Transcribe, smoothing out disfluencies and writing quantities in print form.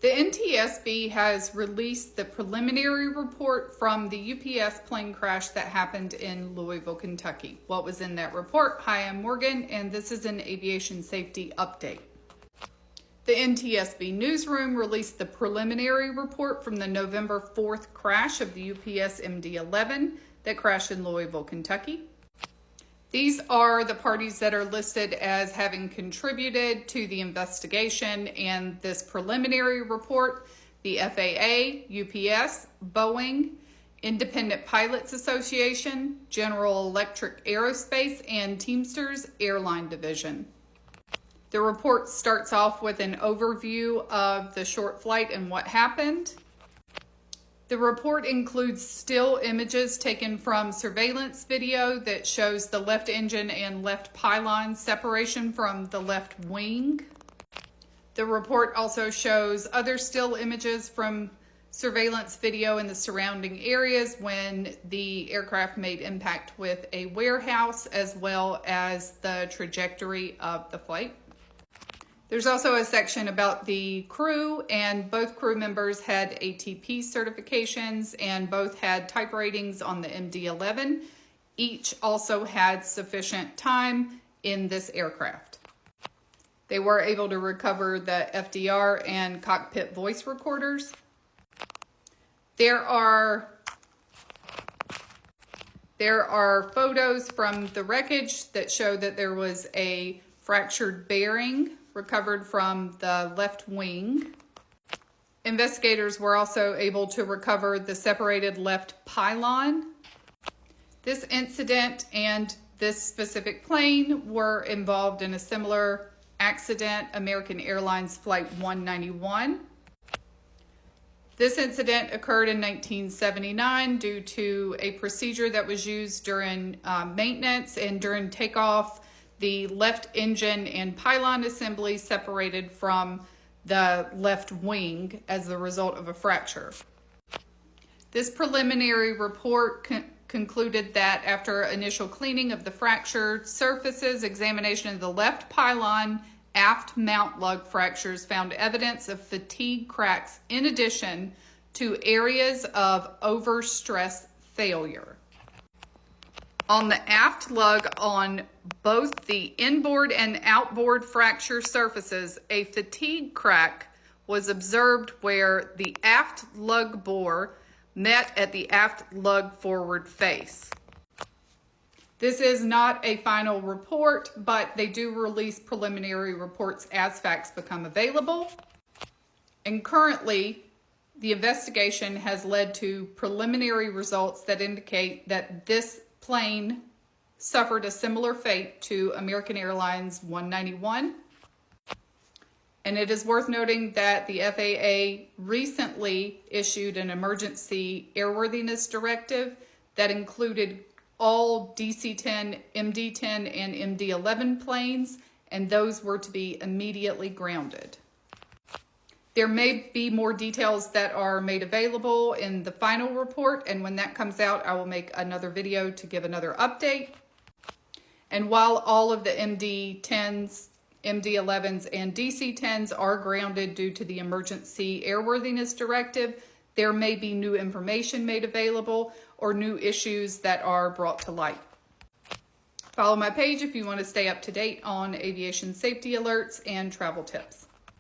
The NTSB has released the preliminary report from the UPS plane crash that happened in Louisville, Kentucky. What was in that report? Hi, I'm Morgan, and this is an aviation safety update. The NTSB newsroom released the preliminary report from the November 4th crash of the UPS MD-11 that crashed in Louisville, Kentucky. These are the parties that are listed as having contributed to the investigation and this preliminary report: the FAA, UPS, Boeing, Independent Pilots Association, General Electric Aerospace, and Teamsters Airline Division. The report starts off with an overview of the short flight and what happened. The report includes still images taken from surveillance video that shows the left engine and left pylon separation from the left wing. The report also shows other still images from surveillance video in the surrounding areas when the aircraft made impact with a warehouse, as well as the trajectory of the flight. There's also a section about the crew, and both crew members had ATP certifications and both had type ratings on the MD-11. Each also had sufficient time in this aircraft. They were able to recover the FDR and cockpit voice recorders. There are photos from the wreckage that show that there was a fractured bearing recovered from the left wing. Investigators were also able to recover the separated left pylon. This incident and this specific plane were involved in a similar accident, American Airlines Flight 191. This incident occurred in 1979 due to a procedure that was used during maintenance, and during takeoff, the left engine and pylon assembly separated from the left wing as a result of a fracture. This preliminary report concluded that after initial cleaning of the fractured surfaces, examination of the left pylon aft mount lug fractures found evidence of fatigue cracks in addition to areas of overstress failure. On the aft lug on both the inboard and outboard fracture surfaces, a fatigue crack was observed where the aft lug bore met at the aft lug forward face. This is not a final report, but they do release preliminary reports as facts become available. And currently, the investigation has led to preliminary results that indicate that this plane suffered a similar fate to American Airlines 191. And it is worth noting that the FAA recently issued an emergency airworthiness directive that included all DC-10, MD-10, and MD-11 planes, and those were to be immediately grounded. There may be more details that are made available in the final report, and when that comes out, I will make another video to give another update. And while all of the MD-10s, MD-11s, and DC-10s are grounded due to the emergency airworthiness directive, there may be new information made available or new issues that are brought to light. Follow my page if you want to stay up to date on aviation safety alerts and travel tips.